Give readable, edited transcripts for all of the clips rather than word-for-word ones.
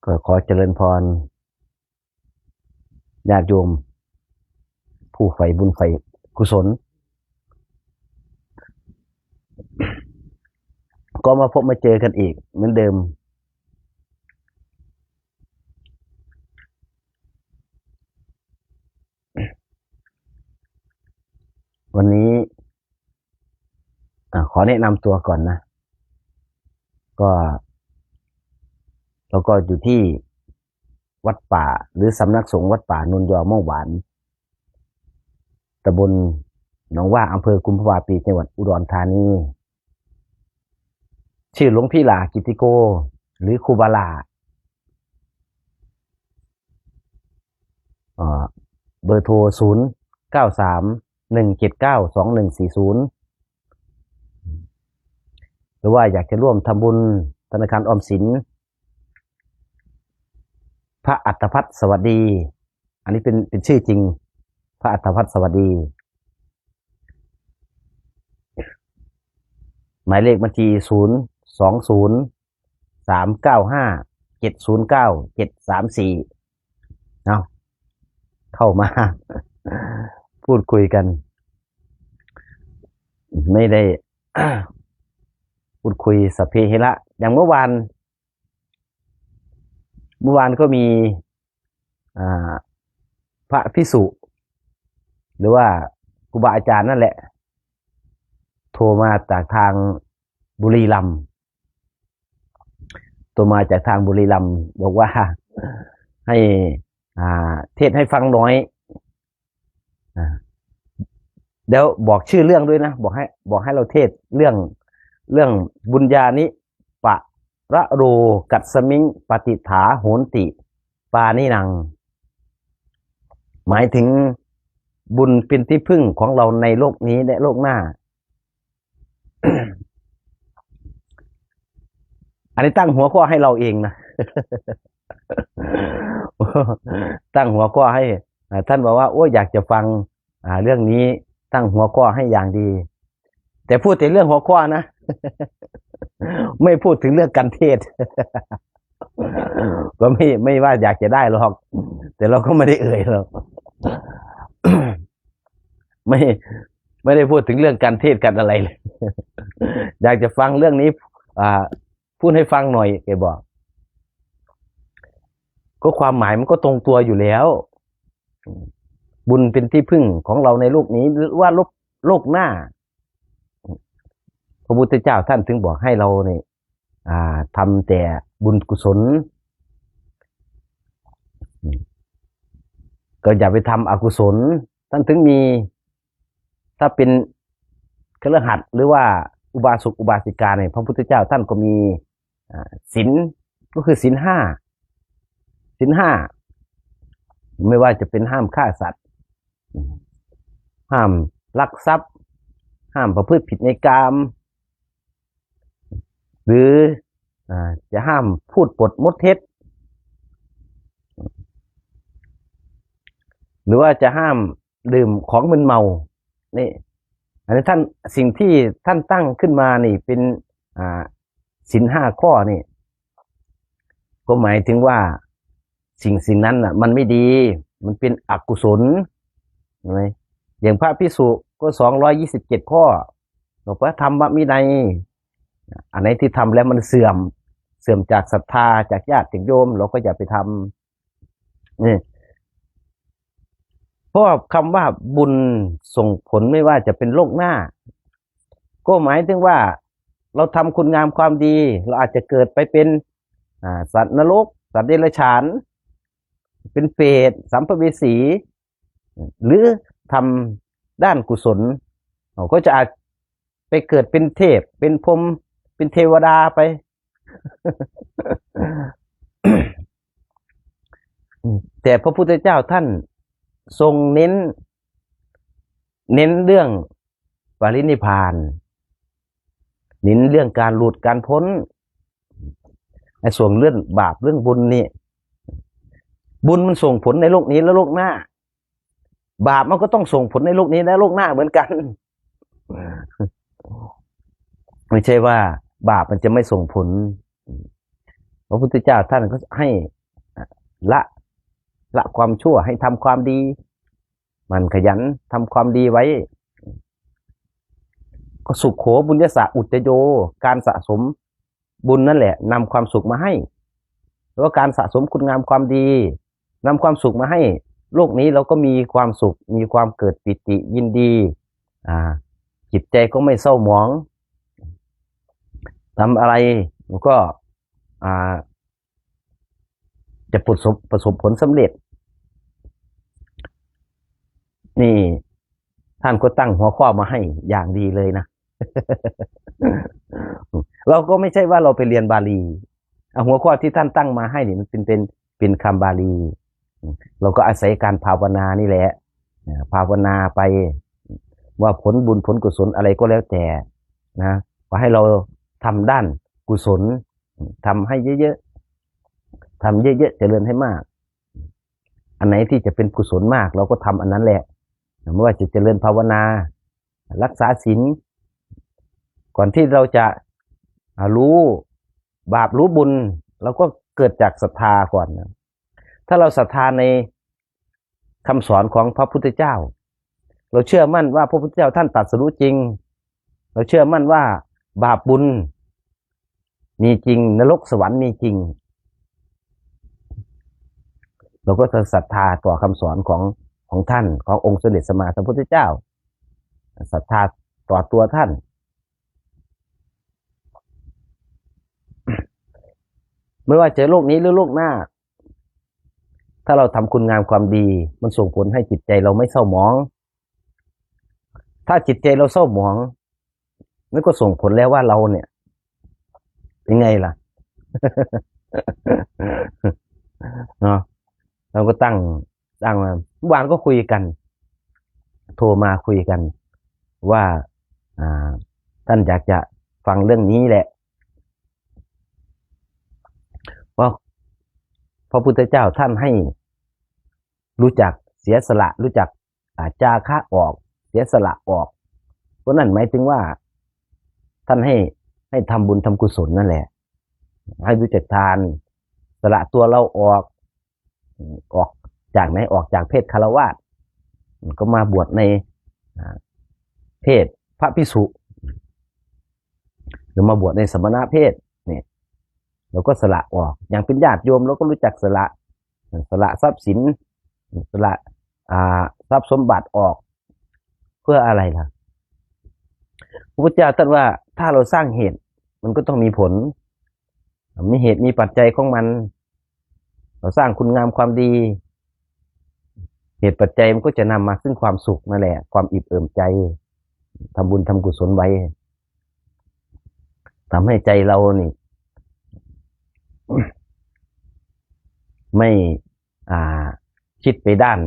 ก็ขอเจริญพรญาติโยมผู้ใฝ่บุญใฝ่กุศลก็มาพบมาเจอกันอีกเหมือนเดิมวันนี้ขอแนะนำตัวก่อนนะก็เราก็อยู่ที่วัดป่าหรือสำนักสงฆ์วัดป่านนยอม่องหวานตำบลหนองว่าอำเภอกุมภาวาปีจังหวัดอุดรธานีชื่อหลวงพี่หลากิติโกหรือครูบาลาเบอร์โทร0931792140หรือว่าอยากจะร่วมทำบุญธนาคารออมสินพระอัฏฐพัฒน์สวัสดีอันนี้เป็นชื่อจริงพระอัฏฐพัฒน์สวัสดีหมายเลขบัญชี020395709734734เอาเข้ามาพูดคุยกันไม่ได้ พูดคุยสัพเพเหระอย่างเมื่อวานก็มีพระภิกษุหรือว่าครูบาอาจารย์นั่นแหละโทรมาจากทางบุรีรัมย์บอกว่าให้เทศให้ฟังน้อยเดี๋ยวบอกชื่อเรื่องด้วยนะบอกให้เราเทศเรื่องบุญญานิปะระโรกัสสมิงปฏิฐาโหนติปานินังหมายถึงบุญเป็นที่พึ่งของเราในโลกนี้และโลกหน้า อันนี้ตั้งหัวข้อให้เราเองนะ ตั้งหัวข้อให้ท่านบอกว่าโอ้อยากจะฟังเรื่องนี้ตั้งหัวข้อให้อย่างดีแต่พูดแต่เรื่องหัวข้อนะ ไม่พูดถึงเรื่องการเทศ ก็ไม่ว่าอยากจะได้หรอกแต่เราก็ไม่ได้เอ่ยหรอก ไม่ได้พูดถึงเรื่องการเทศกันอะไรเลย อยากจะฟังเรื่องนี้พูดให้ฟังหน่อยแกบอกก็ความหมายมันก็ตรงตัวอยู่แล้วบุญเป็นที่พึ่งของเราในโลกนี้หรือว่าโลกหน้าพระพุทธเจ้าท่านถึงบอกให้เราเนี่ยทำแต่บุญกุศลก็อย่าไปทำอกุศลท่านถึงมีถ้าเป็นคฤหัสถ์หรือว่าอุบาสกอุบาสิกาเนี่ยพระพุทธเจ้าท่านก็มีศีลก็คือศีลห้าไม่ว่าจะเป็นห้ามฆ่าสัตว์ห้ามลักทรัพย์ห้ามประพฤติผิดในกามหรือจะห้ามพูดปดมดเท็จหรือว่าจะห้ามดื่มของมึนเมานี่อันนี้ท่านสิ่งที่ท่านตั้งขึ้นมานี่เป็นศีลห้าข้อนี่ก็หมายถึงว่าสิ่งนั้นน่ะมันไม่ดีมันเป็นอกุศลใช่ไหมอย่างพระภิกษุก็227ข้อบอกว่าธรรมวินัยอันไหนที่ทำแล้วมันเสื่อมจากศรัทธาจากญาติจากโยมเราก็อย่าไปทำนี่เพราะคำว่าบุญส่งผลไม่ว่าจะเป็นโลกหน้าก็หมายถึงว่าเราทำคุณงามความดีเราอาจจะเกิดไปเป็นสัตว์นรกสัตว์เดรัจฉานเป็นเปรตสัมภเวสีหรือทำด้านกุศลเราก็จะอาจไปเกิดเป็นเทพเป็นพรหมเป็นเทวดาไป แต่พระพุทธเจ้าท่านทรงเน้นเรื่องปรินิพพานเน้นเรื่องการหลุดการพ้นในส่วนเรื่องบาปเรื่องบุญนี่บุญมันส่งผลในโลกนี้และโลกหน้าบาปมันก็ต้องส่งผลในโลกนี้และโลกหน้าเหมือนกันไม่ใช่ว่าบาปมันจะไม่ส่งผล พระพุทธเจ้าท่านก็ให้ละละความชั่วให้ทำความดีมันขยันทำความดีไว้ก็สุขโขบุญญสะอุตโยการสะสมบุญนั่นแหละนำความสุขมาให้หรือว่าการสะสมคุณงามความดีนำความสุขมาให้โลกนี้เราก็มีความสุขมีความเกิดปิติยินดีจิตใจก็ไม่เศร้าหมองทำอะไรก็จะประสบผลสำเร็จนี่ท่านก็ตั้งหัวข้อมาให้อย่างดีเลยนะ เราก็ไม่ใช่ว่าเราไปเรียนบาลีหัวข้อที่ท่านตั้งมาให้นี่มันเป็นคำบาลีเราก็อาศัยการภาวนานี่แหละภาวนาไปว่าผลบุญผลกุศลอะไรก็แล้วแต่นะขอให้เราทำด้านกุศลทำให้เยอะๆทำเยอะๆเจริญให้มากอันไหนที่จะเป็นกุศลมากเราก็ทำอันนั้นแหละไม่ว่าจะเจริญภาวนารักษาศีลก่อนที่เราจะรู้บาปรู้บุญเราก็เกิดจากศรัทธาก่อนนะถ้าเราศรัทธาในคำสอนของพระพุทธเจ้าเราเชื่อมั่นว่าพระพุทธเจ้าท่านตรัสรู้จริงเราเชื่อมั่นว่าบาปบุญมีจริงนรกสวรรค์มีจริงเราก็จะศรัทธาต่อคำสอนของท่านขององค์สมเด็จสัมมาสัมพุทธเจ้าศรัทธาต่อตัวท่านไม่ว่าจะโลกนี้หรือโลกหน้าถ้าเราทำคุณงามความดีมันส่งผลให้จิตใจเราไม่เศร้าหมองถ้าจิตใจเราเศร้าหมองนั่นก็ส่งผลแล้วว่าเราเนี่ยเป็นไงล่ะ เนาะเราก็ตั้งมาเมื่อวานก็คุยกันโทรมาคุยกันว่าท่านอยากจะฟังเรื่องนี้แหละว่าพระพุทธเจ้าท่านให้รู้จักเสียสละรู้จักจาคะออกเสียสละออกเพราะนั่นหมายถึงว่าท่านให้ทำบุญทำกุศลนั่นแหละให้รู้จักทานสละตัวเราออกจากไหนออกจากเพศคฤหัสถ์ก็มาบวชในเพศพระภิกษุหรือมาบวชในสมณเพศเนี่ยเราก็สละออกอย่างเป็นญาติโยมเราก็รู้จักสละทรัพย์สินสละทรัพย์สมบัติออกเพื่ออะไรล่ะพระพุทธเจ้าตรัสว่าถ้าเราสร้างเหตุมันก็ต้องมีผลมีเหตุมีปัจจัยของมันเราสร้างคุณงามความดีเหตุปัจจัยมันก็จะนำมาซึ่งความสุขนั่นแหละความอิ่มเอิบใจทำบุญทำกุศลไว้ทำให้ใจเรานี่ไม่คิดไปด้าน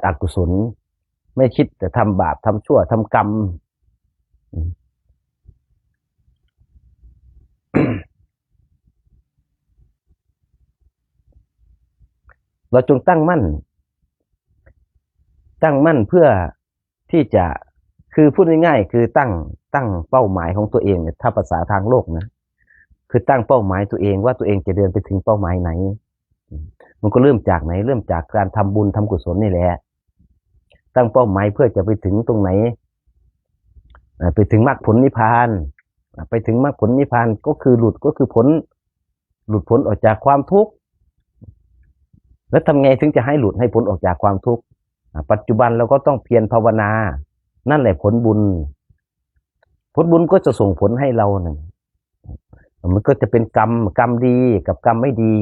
อกุศลไม่คิดแต่ทำบาปทำชั่วทำกรรม เราจงตั้งมั่นเพื่อที่จะคือพูดง่ายๆคือตั้งเป้าหมายของตัวเองเนี่ยถ้าภาษาทางโลกนะคือตั้งเป้าหมายตัวเองว่าตัวเองจะเดินไปถึงเป้าหมายไหนมันก็เริ่มจากไหนเริ่มจากการทำบุญทำกุศลนี่แหละตั้งเป้าหมายเพื่อจะไปถึงตรงไหนไปถึงมรรคผลนิพพานไปถึงมรรคผลนิพพานก็คือหลุดพ้นออกจากความทุกข์แล้วทำไงถึงจะให้หลุดให้พ้นออกจากความทุกข์ปัจจุบันเราก็ต้องเพียรภาวนานั่นแหละผลบุญก็จะส่งผลให้เราเนี่ยมันก็จะเป็นกรรมดีกับกรรมไม่ดี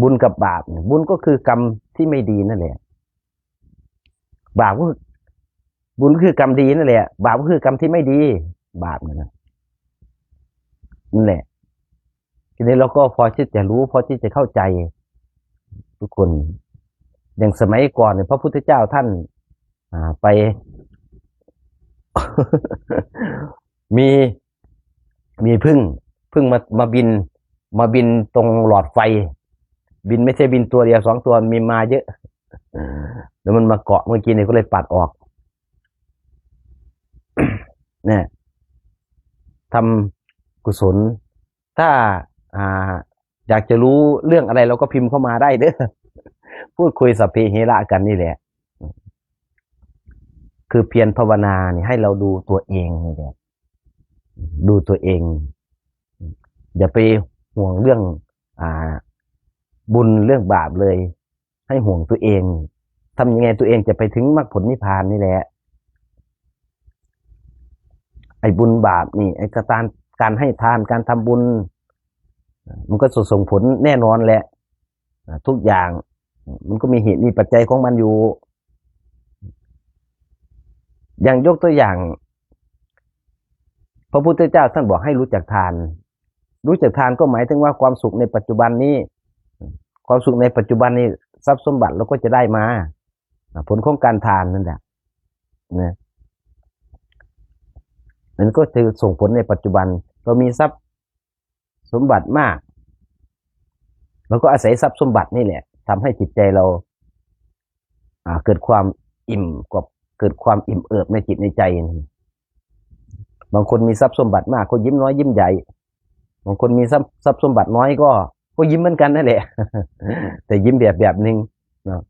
บุญกับบาปบุญก็คือกรรมที่ไม่ดีนั่นแหละบาปก็บุญก็คือกรรมดีนั่นแหละบาปก็คือกรรมที่ไม่ดีบาปนั่นแหละทีนี้เราก็พอที่จะรู้พอที่จะเข้าใจทุกคนอย่างสมัยก่อนเนี่ยพระพุทธเจ้าท่านไป มีพึ่งมาบินตรงหลอดไฟบินไม่ใช่บินตัวเดียว2 ตัวมีมาเยอะแล้วมันมาเกาะเมื่อกี้เนี่ยก็เลยปัดออก เนี่ยทำกุศล ถ้าอ่าอยากจะรู้เรื่องอะไรเราก็พิมพ์เข้ามาได้เด้อพูดคุยสัพเพเหระกันนี่แหละคือเพียรภาวนาเนี่ยให้เราดูตัวเองนี่แหละดูตัวเองอย่าไปห่วงเรื่องอ่าบุญเรื่องบาปเลยให้ห่วงตัวเองทำยังไงตัวเองจะไปถึงมรรคผลนิพพานนี่แหละไอ้บุญบาปนี่ไอ้การให้ทานการทำบุญมันก็ส่งผลแน่นอนแหละทุกอย่างมันก็มีเหตุมีปัจจัยของมันอยู่อย่างยกตัวอย่างพระพุทธเจ้าท่านบอกให้รู้จักทานรู้จักทานก็หมายถึงว่าความสุขในปัจจุบันนี้ความสุขในปัจจุบันนี้ทรัพย์สมบัติเราก็จะได้มาผลของการทานนั่นแหละนะมันก็จะส่งผลในปัจจุบันเรามีทรัพย์สมบัติมากเราก็อาศัยทรัพย์สมบัตินี่แหละทำให้จิตใจเราเกิดความอิ่มกับเกิดความอิ่มเอิบในจิตในใจบางคนมีทรัพย์สมบัติมากก็ยิ้มน้อยยิ้มใหญ่บางคนมีทรัพย์สมบัติน้อยก็ยิ้มเหมือนกันนั่นแหละแต่ยิ้มแบบหนึ่งเนาะ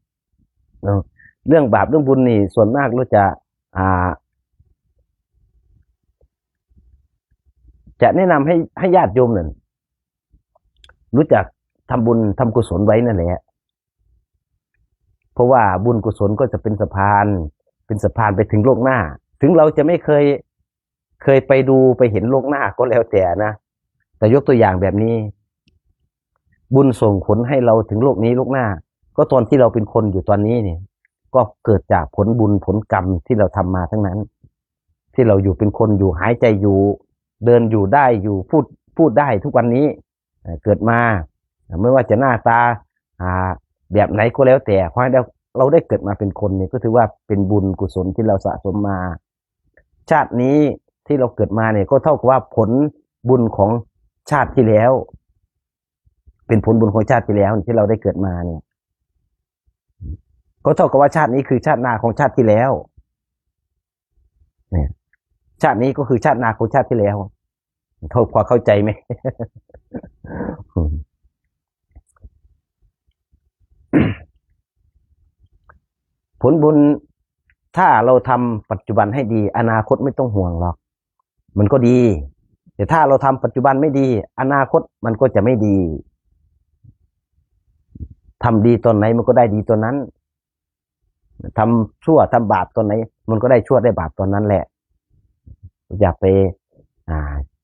เรื่องบาปเรื่องบุญนี่ส่วนมากเราจะแนะนำให้ญาติโยมนั่นรู้จักทำบุญทำกุศลไว้นั่นแหละเพราะว่าบุญกุศลก็จะเป็นสะพานไปถึงโลกหน้าถึงเราจะไม่เคยไปดูไปเห็นโลกหน้าก็แล้วแต่นะแต่ยกตัวอย่างแบบนี้บุญส่งผลให้เราถึงโลกนี้โลกหน้าก็ตอนที่เราเป็นคนอยู่ตอนนี้เนี่ยก็เกิดจากผลบุญผลกรรมที่เราทำมาทั้งนั้นที่เราอยู่เป็นคนอยู่หายใจอยู่เดินอยู่ได้อยู่พูดได้ทุกวันนี้เกิดมาไม่ว่าจะหน้าตาแบบไหนก็แล้วแต่ขอให้เราได้เกิดมาเป็นคนเนี่ยก็ถือว่าเป็นบุญกุศลที่เราสะสมมาชาตินี้ที่เราเกิดมาเนี่ยก็เท่ากับว่าผลบุญของชาติที่แล้วเป็นผลบุญของชาติที่แล้วที่เราได้เกิดมาเนี่ยก็เท่ากับว่าชาตินี้คือชาติหน้าของชาติที่แล้วเนี่ยชาตินี้ก็คือชาติหน้าของชาติที่แล้วพอเข้าใจไหม ผลบุญถ้าเราทำปัจจุบันให้ดีอนาคตไม่ต้องห่วงหรอกมันก็ดีแต่ถ้าเราทำปัจจุบันไม่ดีอนาคตมันก็จะไม่ดีทำดีตอนไหนมันก็ได้ดีตอนนั้นทำชั่วทำบาปตอนไหนมันก็ได้ชั่วได้บาปตอนนั้นแหละอย่าไป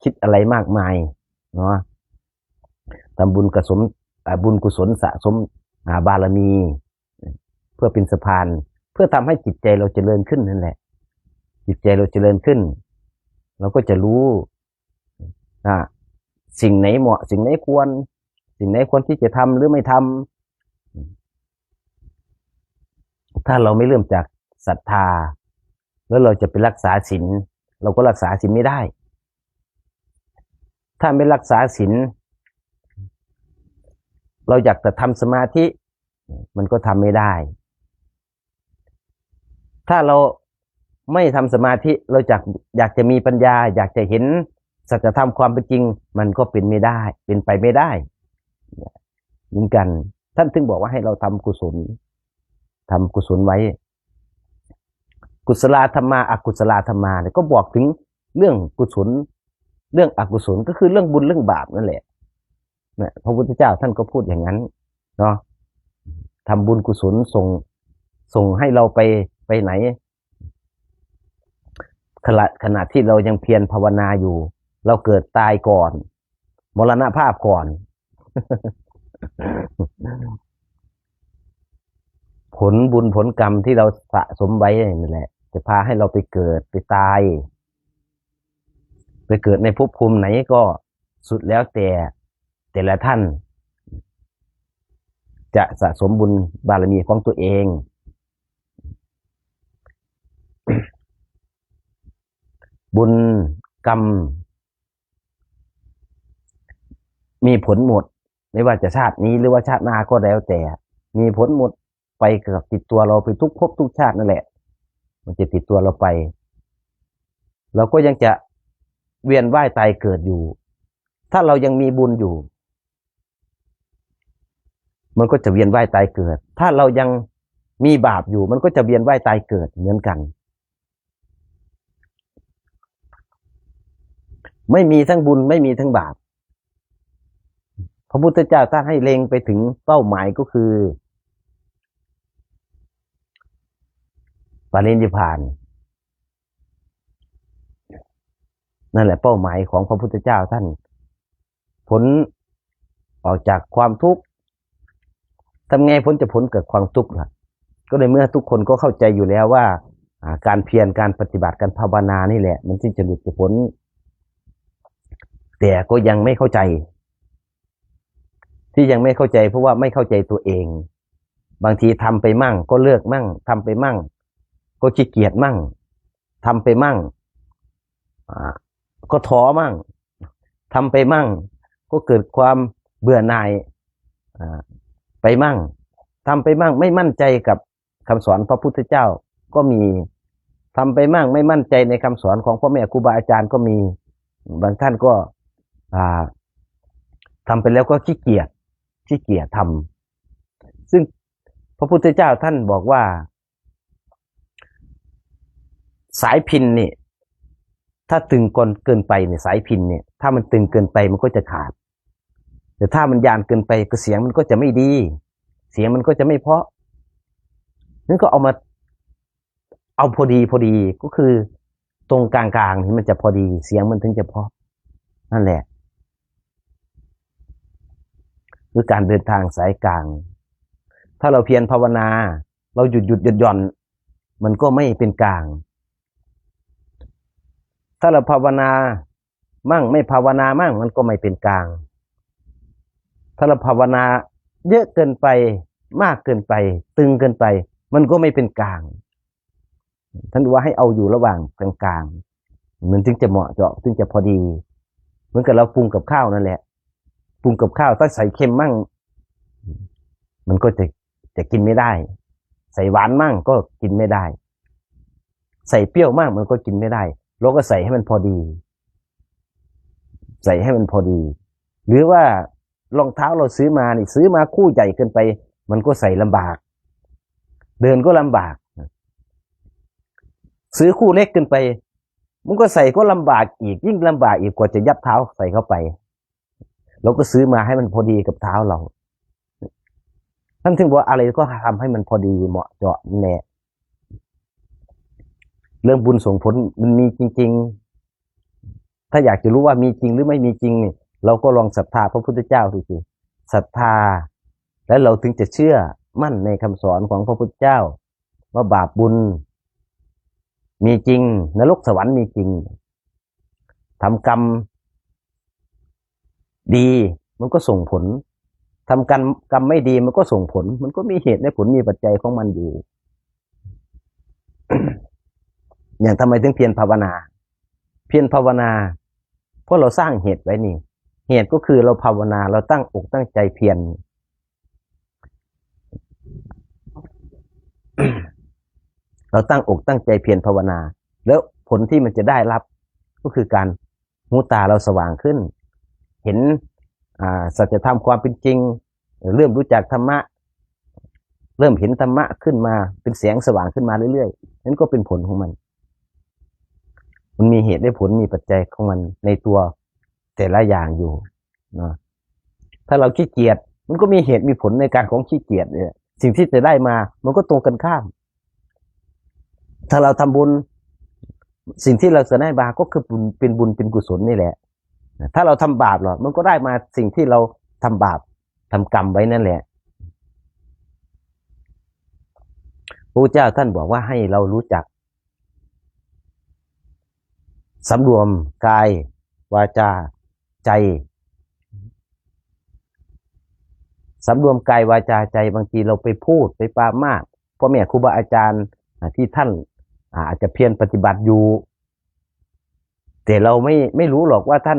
คิดอะไรมากมายเนาะทำบุญกุศลสะสมบารมีเพื่อเป็นสะพานเพื่อทำให้จิตใจเราเจริญขึ้นนั่นแหละจิตใจเราเจริญขึ้นเราก็จะรู้สิ่งไหนเหมาะสิ่งไหนควรที่จะทำหรือไม่ทำถ้าเราไม่เริ่มจากศรัทธาแล้วเราจะไปรักษาศีลเราก็รักษาศีลไม่ได้ถ้าไม่รักษาศีลเราอยากจะทำสมาธิมันก็ทำไม่ได้ถ้าเราไม่ทำสมาธิเราอยากจะมีปัญญาอยากจะเห็นสัจธรรมความเป็นจริงมันก็เป็นไม่ได้เป็นไปไม่ได้เหมือนกันท่านถึงบอกว่าให้เราทำกุศลไว้กุศลธรรมาอกุศลธรรมาเนี่ยก็บอกถึงเรื่องกุศลเรื่องอกุศลก็คือเรื่องบุญเรื่องบาปนั่นแหละนะพระพุทธเจ้าท่านก็พูดอย่างนั้นเนาะทำบุญกุศลส่งให้เราไปไหนขณะที่เรายังเพียรภาวนาอยู่เราเกิดตายก่อนมรณภาพก่อน ผลบุญผลกรรมที่เราสะสมไว้นี่แหละจะพาให้เราไปเกิดไปตายไปเกิดในภพภูมิไหนก็สุดแล้วแต่ละท่านจะสะสมบุญบารมีของตัวเองบุญกรรมมีผลหมดไม่ว่าจะชาตินี้หรือว่าชาติหน้าก็แล้วแต่มีผลหมดไปกับติดตัวเราไปทุกภพทุกชาตินั่นแหละมันจะติดตัวเราไปเราก็ยังจะเวียนว่ายตายเกิดอยู่ ถ้าเรายังมีบุญอยู่มันก็จะเวียนว่ายตายเกิดถ้าเรายังมีบาปอยู่มันก็จะเวียนว่ายตายเกิดเหมือนกันไม่มีทั้งบุญไม่มีทั้งบาปพระพุทธเจ้าท่านให้เล็งไปถึงเป้าหมายก็คือปรินิพพานนั่นแหละเป้าหมายของพระพุทธเจ้าท่านพ้นออกจากความทุกข์ทำไงพ้นจะพ้นเกิดความทุกข์ล่ะก็ในเมื่อทุกคนก็เข้าใจอยู่แล้วว่าการเพียรการปฏิบัติการภาวนานี่แหละมันที่จะหลุดจะพ้นแต่ก็ยังไม่เข้าใจที่ยังไม่เข้าใจเพราะว่าไม่เข้าใจตัวเองบางทีทำไปมั่งก็เลิกมั่งทำไปมั่งก็ขี้เกียจมั่งทำไปมั่งก็ท้อมั่งทำไปมั่งก็เกิดความเบื่อหน่ายไปมั่งทำไปมั่งไม่มั่นใจกับคำสอนพระพุทธเจ้าก็มีทำไปมั่งไม่มั่นใจในคำสอนของพ่อแม่ครูบาอาจารย์ก็มีบางท่านก็ทำไปแล้วก็ขี้เกียจทำซึ่งพระพุทธเจ้าท่านบอกว่าสายพิณนี่ถ้าตึงเกินไปเนี่ยสายพิณเนี่ยถ้ามันตึงเกินไปมันก็จะขาดแต่ถ้ามันยานเกินไปก็เสียงมันก็จะไม่ดีเสียงมันก็จะไม่เพราะนั่นก็เอาพอดีก็คือตรงกลางๆนี่มันจะพอดีเสียงมันถึงจะเพราะนั่นแหละคือการเดินทางสายกลางถ้าเราเพียรภาวนาเราหยุดหย่อนมันก็ไม่เป็นกลางถ้าเราภาวนามั่งไม่ภาวนามั่งมันก็ไม่เป็นกลางถ้าเราภาวนาเยอะเกินไปมากเกินไปตึงเกินไปมันก็ไม่เป็นกลางท่านว่าให้เอาอยู่ระหว่างกลางๆมันถึงจะเหมาะเจาะถึงจะพอดีเหมือนกับเราปรุงกับข้าวนั่นแหละปรุงกับข้าวถ้าใส่เค็มมั่งมันก็จะกินไม่ได้ใส่หวานมั่งก็กินไม่ได้ใส่เปรี้ยวมั่งมันก็กินไม่ได้เราก็ใส่ให้มันพอดีใส่ให้มันพอดีหรือว่ารองเท้าเราซื้อมาคู่ใหญ่เกินไปมันก็ใส่ลำบากเดินก็ลำบากซื้อคู่เล็กเกินไปมันก็ใส่ก็ลำบากอีกยิ่งลำบากอีกกว่าจะยัดเท้าใส่เข้าไปเราก็ซื้อมาให้มันพอดีกับเท้าเราท่านถึงว่าอะไรก็ทำให้มันพอดีเหมาะเจาะแน่เรื่องบุญส่งผลมันมีจริงๆถ้าอยากจะรู้ว่ามีจริงหรือไม่มีจริงเราก็ลองศรัทธาพระพุทธเจ้าดูสิศรัทธาแล้วเราถึงจะเชื่อมั่นในคำสอนของพระพุทธเจ้าว่าบาปบุญมีจริงนรกสวรรค์มีจริงทำกรรมดีมันก็ส่งผลทำกรรมไม่ดีมันก็ส่งผลมันก็มีเหตุและผลมีปัจจัยของมันอยู่ อย่างทำไมถึงเพียรภาวนาเพราะเราสร้างเหตุไว้นี่เหตุก็คือเราภาวนาเราตั้งอกตั้งใจเพียร เราตั้งอกตั้งใจเพียรภาวนาแล้วผลที่มันจะได้รับก็คือการหูตาเราสว่างขึ้นเห็นสัจธรรมความเป็นจริงเริ่มรู้จักธรรมะเริ่มเห็นธรรมะขึ้นมาเป็นแสงสว่างขึ้นมาเรื่อยๆนั่นก็เป็นผลของมันมีเหตุและผลมีปัจจัยของมันในตัวแต่ละอย่างอยู่นะถ้าเราขี้เกียจมันก็มีเหตุมีผลในการของขี้เกียจเนี่ยสิ่งที่จะได้มามันก็ตรงกันข้ามถ้าเราทำบุญสิ่งที่เราจะได้มาก็คือเป็นบุญเป็นกุศลนี่แหละถ้าเราทำบาปหรอมันก็ได้มาสิ่งที่เราทำบาปทำกรรมไว้นั่นแหละพระเจ้าท่านบอกว่าให้เรารู้จักสำรวมกายวาจาใจสำรวมกายวาจาใจบางทีเราไปพูดไปปรามาสพ่อแม่ครูบาอาจารย์ที่ท่านอาจจะเพียรปฏิบัติอยู่แต่เราไม่รู้หรอกว่าท่า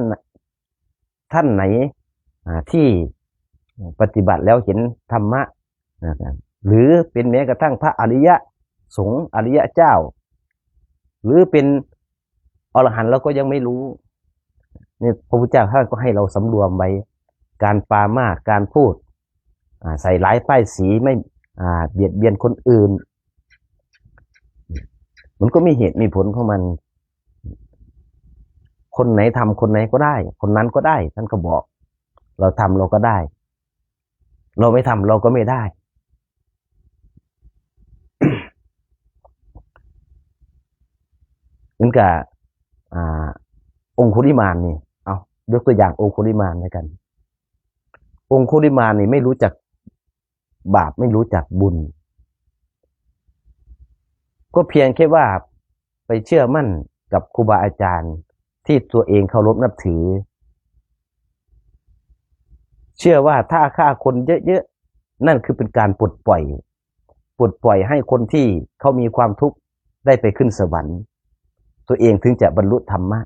นไหนที่ปฏิบัติแล้วเห็นธรรมะหรือเป็นแม้กระทั่งพระอริยสงฆ์อริยเจ้าหรือเป็นอรหันต์เราก็ยังไม่รู้ เนี่ยพระพุทธเจ้าท่านก็ให้เราสำรวมไว้การปรามาสการพูดใส่ร้ายป้ายสีไม่เบียดเบียนคนอื่นมันก็มีเหตุมีผลของมัน คนไหนทำคนไหนก็ได้คนนั้นก็ได้ท่านก็บอกเราทำเราก็ได้เราไม่ทำเราก็ไม่ได้ เหมือนกับองคุลิมานนี่เอายกตัวอย่างองคุลิมานแล้วกันองคุลิมานนี่ไม่รู้จักบาปไม่รู้จักบุญก็เพียงแค่ว่าไปเชื่อมั่นกับครูบาอาจารย์ที่ตัวเองเคารพนับถือเชื่อว่าถ้าฆ่าคนเยอะๆนั่นคือเป็นการปลดปล่อยให้คนที่เขามีความทุกข์ได้ไปขึ้นสวรรค์ตัวเองถึงจะบรรลุธรรมะ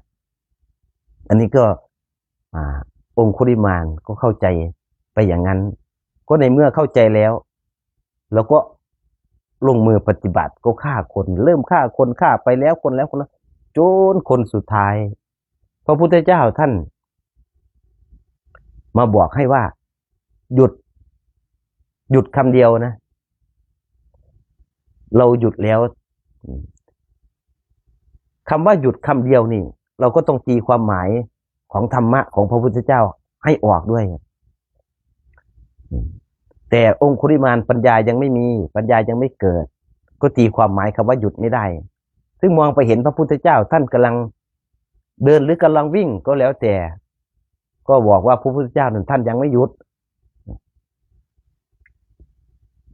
อันนี้ก็องคุลิมานก็เข้าใจไปอย่างนั้นก็ในเมื่อเข้าใจแล้วเราก็ลงมือปฏิบัติก็ฆ่าคนเริ่มฆ่าคนฆ่าไปแล้วคนแล้วจนคนสุดท้ายพระพุทธเจ้าท่านมาบอกให้ว่าหยุดคำเดียวนะเราหยุดแล้วคำว่าหยุดคำเดียวนี่เราก็ต้องตีความหมายของธรรมะของพระพุทธเจ้าให้ออกด้วยแต่องคุลิมานปัญญายังไม่มีปัญญายังไม่เกิดก็ตีความหมายคำว่าหยุดไม่ได้ซึ่งมองไปเห็นพระพุทธเจ้าท่านกำลังเดินหรือกำลังวิ่งก็แล้วแต่ก็บอกว่าพระพุทธเจ้าท่านยังไม่หยุด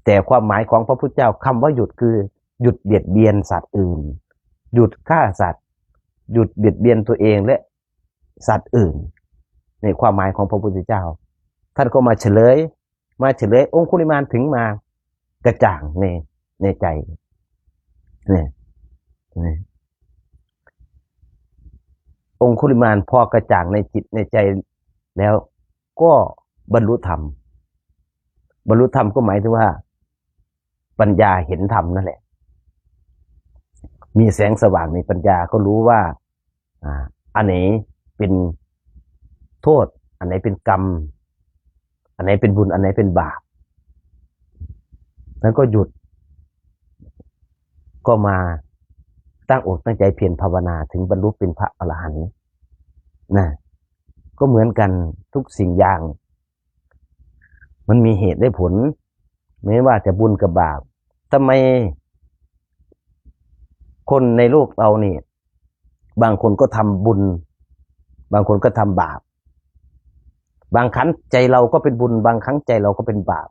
แต่ความหมายของพระพุทธเจ้าคำว่าหยุดคือหยุดเบียดเบียนสัตว์อื่นหยุดฆ่าสัตว์หยุดเบียดเบียนตัวเองและสัตว์อื่นในความหมายของพระพุทธเจ้าท่านก็มาเฉลยองคุลิมานถึงมากระจ่างในใจเนี่ยองคุลิมานพอกระจ่างในจิตในใจแล้วก็บรรลุธรรมก็หมายถึงว่าปัญญาเห็นธรรมนั่นแหละมีแสงสว่างในปัญญาก็รู้ว่าอันไหนเป็นโทษอันไหนเป็นกรรมอันไหนเป็นบุญอันไหนเป็นบาปแล้วก็หยุดก็มาตั้งอกตั้งใจเพียรภาวนาถึงบรรลุเป็นพระอรหันต์นะก็เหมือนกันทุกสิ่งอย่างมันมีเหตุได้ผลไม่ว่าจะบุญกับบาปทำไมคนในโลกเรานี่บางคนก็ทำบุญบางคนก็ทำบาปบางครั้งใจเราก็เป็นบุญบางครั้งใจเราก็เป็นบาป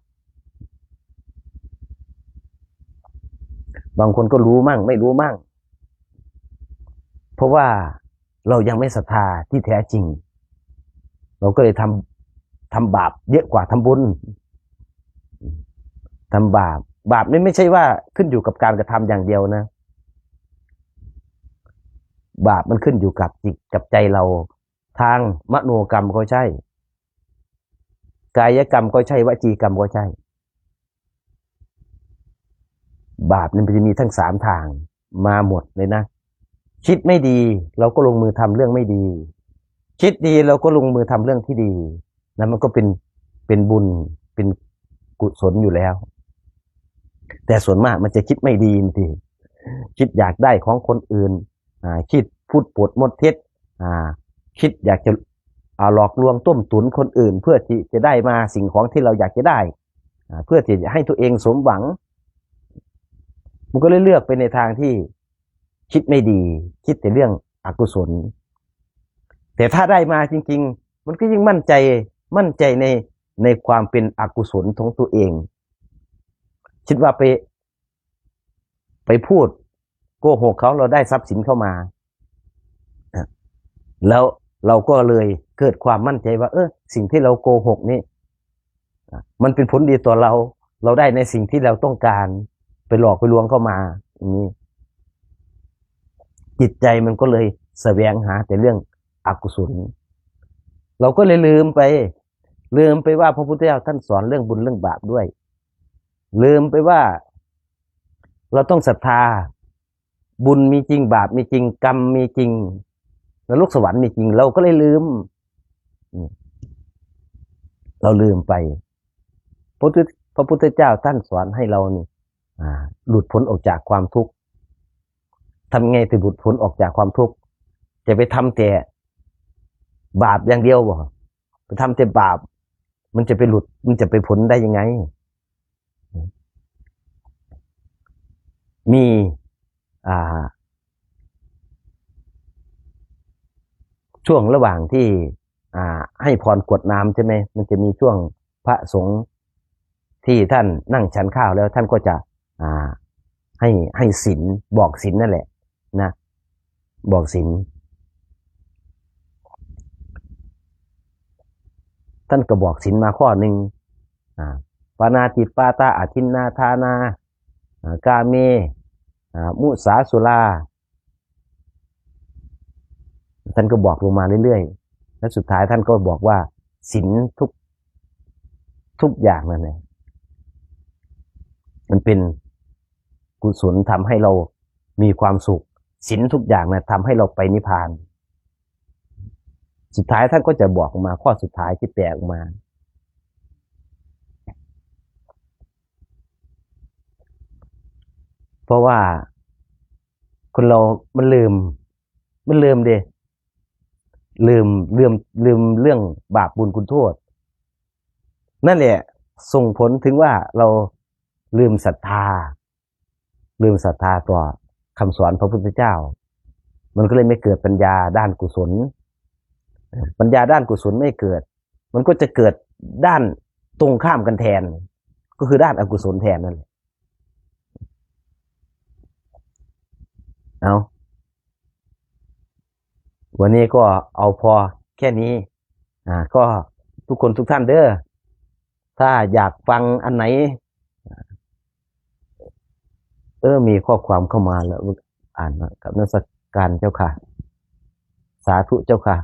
บางคนก็รู้มั่งไม่รู้มั่งเพราะว่าเรายังไม่ศรัทธาที่แท้จริงเราก็เลยทำบาปเยอะกว่าทำบุญทำบาปนี่ไม่ใช่ว่าขึ้นอยู่กับการกระทำอย่างเดียวนะบาปมันขึ้นอยู่กับจิตกับใจเราทางมโนกรรมก็ใช่กายกรรมก็ใช่วจีกรรมก็ใช่บาปมันจะมีทั้งสามทางมาหมดเลยนะคิดไม่ดีเราก็ลงมือทำเรื่องไม่ดีคิดดีเราก็ลงมือทำเรื่องที่ดีนะมันก็เป็นบุญเป็นกุศลอยู่แล้วแต่ส่วนมากมันจะคิดไม่ดีจริงคิดอยากได้ของคนอื่นคิดพูดปดมดเท็จคิดอยากจะหลอกลวงต้มตุ๋นคนอื่นเพื่อที่จะได้มาสิ่งของที่เราอยากจะได้เพื่อที่จะให้ตัวเองสมหวังมันก็เลยเลือกไปในทางที่คิดไม่ดีคิดแต่เรื่องอกุศลแต่ถ้าได้มาจริงๆมันก็ยิ่งมั่นใจในความเป็นอกุศลของตัวเองคิดว่าไปพูดโกหกเขาเราได้ทรัพย์สินเข้ามาแล้วเราก็เลยเกิดความมั่นใจว่าสิ่งที่เราโกหกนี่มันเป็นผลดีต่อเราได้ในสิ่งที่เราต้องการไปหลอกไปลวงเข้ามาอย่างนี้จิตใจมันก็เลยแสวงหาแต่เรื่องอกุศลเราก็เลยลืมไปว่าพระพุทธเจ้าท่านสอนเรื่องบุญเรื่องบาปด้วยลืมไปว่าเราต้องศรัทธาบุญมีจริงบาปมีจริงกรรมมีจริง นรกสวรรค์มีจริงเราก็เลยลืมเราลืมไปพระพุทธเจ้าท่านสอนให้เรานี่หลุดพ้นออกจากความทุกข์ทำไงถึงหลุดพ้นออกจากความทุกข์จะไปทำแต่บาปอย่างเดียวบ่ไปทำแต่บาปมันจะไปหลุดมันจะไปพ้นได้ยังไงมีช่วงระหว่างที่ให้พรกรวดน้ำใช่ไหมมันจะมีช่วงพระสงฆ์ที่ท่านนั่งฉันข้าวแล้วท่านก็จะให้ศีลบอกศีลนั่นแหละนะบอกศีลท่านก็บอกศีลมาข้อหนึ่งปานาติปาตาอาทินนาทานากาเมมุสาสุราท่านก็บอกลงมาเรื่อยๆและสุดท้ายท่านก็บอกว่าศีลทุกอย่างนั่นแหละมันเป็นกุศลทำให้เรามีความสุขศีลทุกอย่างนะทำให้เราไปนิพพานสุดท้ายท่านก็จะบอกออกมาข้อสุดท้ายที่แตกออกมาเพราะว่าคนเรามันลืมเลืมเรื่องบาปบุญคุณโทษนั่นแหละส่งผลถึงว่าเราลืมศรัทธาต่อคำสอนพระพุทธเจ้ามันก็เลยไม่เกิดปัญญาด้านกุศลปัญญาด้านกุศลไม่เกิดมันก็จะเกิดด้านตรงข้ามกันแทนก็คือด้านอกุศลแทนนั่นแหละเอาวันนี้ก็เอาพอแค่นี้ก็ทุกคนทุกท่านเด้อถ้าอยากฟังอันไหนมีข้อความเข้ามาแล้วอ่านกับนมัสการเจ้าค่ะสาธุเจ้าค่ะ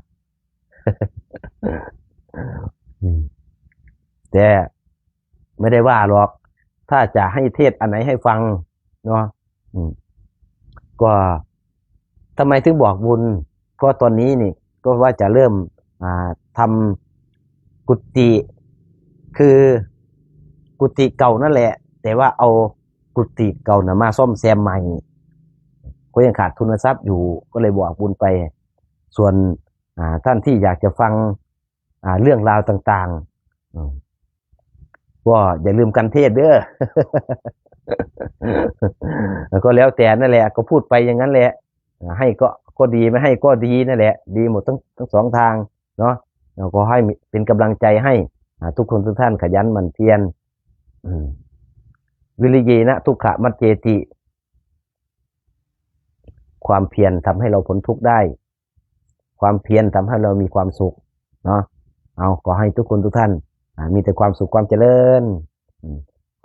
แต่ไม่ได้ว่าหรอกถ้าจะให้เทศอันไหนให้ฟังเนาะก็ทำไมถึงบอกบุญก็ตอนนี้นี่ก็ว่าจะเริ่มทำกุฏิคือกุฏิเก่านั่นแหละแต่ว่าเอากุฏิเก่านะมาซ่อมแซมใหม่ก็ยังขาดทุนทรัพย์อยู่ก็เลยบอกบุญไปส่วนท่านที่อยากจะฟังเรื่องราวต่างๆก็อย่าลืมกันเทศเด้อ ก็แล้วแต่นั่นแหละก็พูดไปอย่างนั้นแหละให้ก็ดีไม่ให้ก็ดีนั่นแหละดีหมดทั้งสองทางเนาะเราก็ให้เป็นกำลังใจให้ทุกคนทุกท่านขยันหมั่นเพียรวิริยนะทุกขมัจเจติความเพียรทำให้เราพ้นทุกข์ได้ความเพียรทำให้เรามีความสุขเนาะเอาขอให้ทุกคนทุกท่านมีแต่ความสุขความเจริญ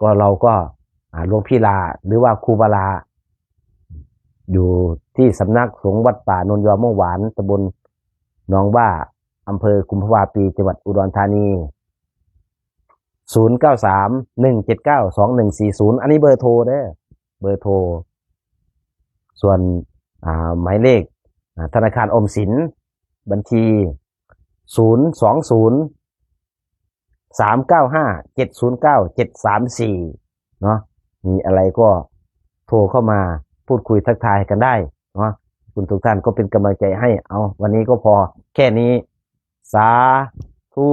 ก็เราก็หลวงพี่ลาหรือว่าครูบาลาอยู่ที่สำนักสงฆ์วัดป่านนยอม่วงหวานตำบลหนองว่าอำเภอกุมภาวาปีจังหวัดอุดรธานี0931792140อันนี้เบอร์โทรเด้อเบอร์โทรส่วนหมายเลขธนาคารออมสินบัญชี020-395-709-734เนาะมีอะไรก็โทรเข้ามาพูดคุยทักทายกันได้เนาะคุณทุกท่านก็เป็นกำลังใจให้เอาวันนี้ก็พอแค่นี้สาธุ